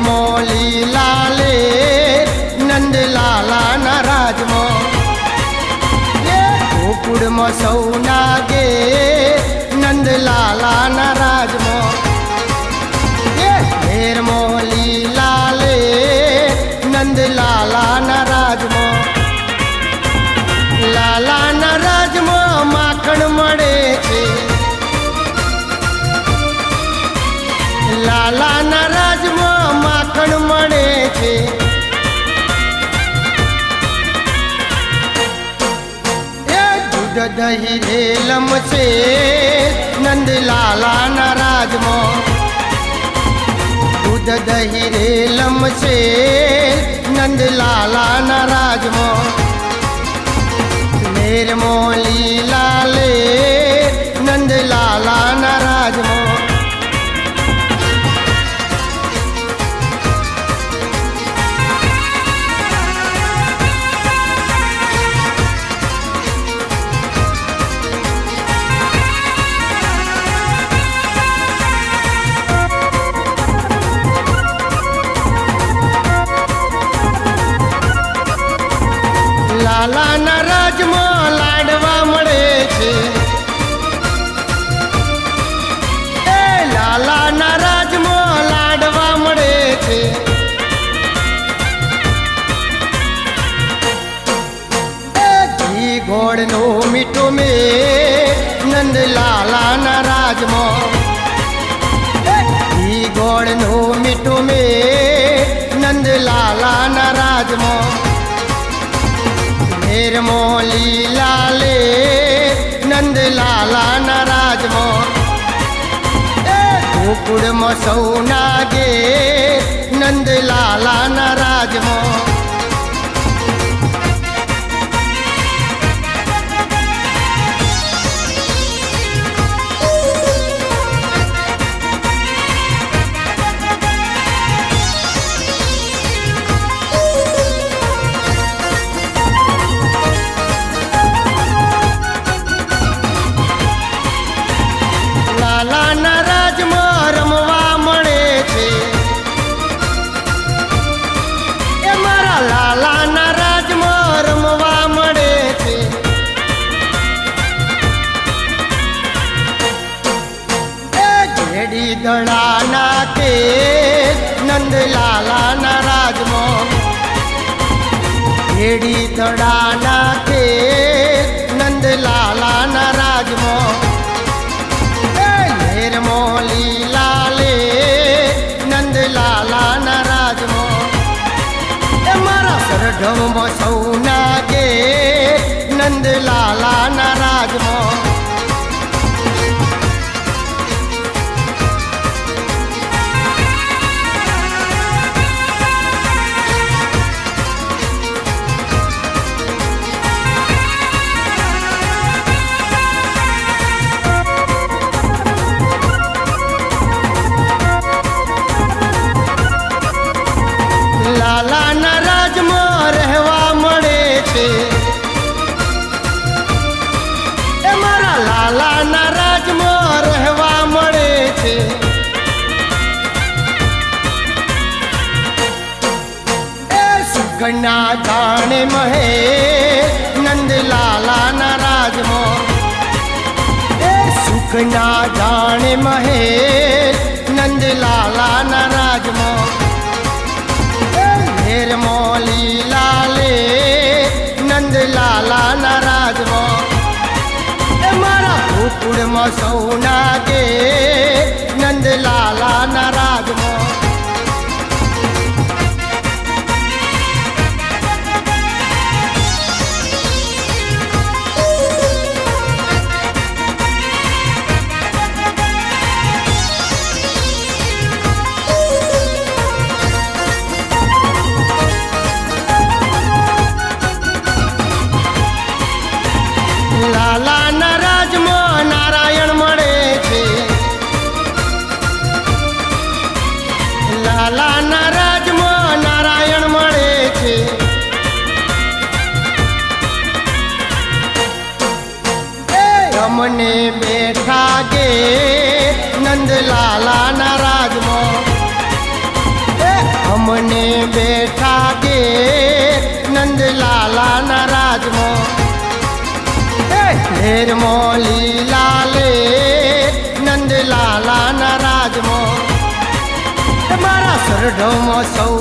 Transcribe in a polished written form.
મોલી લાલે નંદ લાલા ના રાજમાં ગોકુળમાં સૌ નાગે નંદ લાલા ના રાજમાં ઘેર મોલી લાલે નંદ લાલા ના રાજમાં લાલા ના રાજમાં માખણ મળે છે લાલા ના રાજમાં માખણ મળે છે એ દૂધ દહીં રેલમ છે નંદ લાલા ના રાજમાં દૂધ દહીં રેલમ છે નંદ લાલા ના રાજમાં મેર મોલી લાલે નંદ લાલા ના રાજમાં લાલા ના રાજમાં લાડવા મળે છે એ લાલા ના રાજમાં લાડવા મળે છે એ ઘી ગોળ નો મીઠો મે નંદ લાલા ના રાજમાં ઘી ગોળ નો મીઠો મે નંદ લાલા ના રાજમાં મેર મોલી લાલે નંદ લાલા ના રાજમાં ગોકુળમાં સૌ નાગે નંદ લાલા ના રાજમાં લાલા ના રાજમાં રમવા મળે છે એ મારા લાલા ના રાજમાં રમવા મળે છે એ ઘેડી દડા નાખે નંદ લાલા ના રાજમાં ઘેડી દડા નાખે નંદ લાલા ના રાજમાં મોલી લાલે નંદ લાલા ના રાજમાં એ મારા સરઢવમાં સૌ નાગે નંદ લાલા ના રાજમાં લાલા ના રાજમાં રહેવા મળે છે એ મારા લાલા ના રાજમાં રહેવા મળે છે એ સુકન્યા જાણે મહે નંદ લાલા ના રાજમાં એ સુકન્યા જાણે મહે નંદ લાલા ના રાજમાં મેર મોલી લાલે નંદ લાલા ના રાજમાં એ મારા ગોકુળમાં સૌ નાગે નંદ લાલા ના રાજમાં લાલા ના રાજમાં નારાયણ મળે છે લાલા ના રાજમાં નારાયણ મળે છે અમને બેઠા ગે નંદ લાલા ના રાજમાં અમને બેઠા ગે નંદલાલા ના રાજમાં હેરમો લીલા લે નંદલાલા ના રાજમાં મારા સરઢોમાં સૌ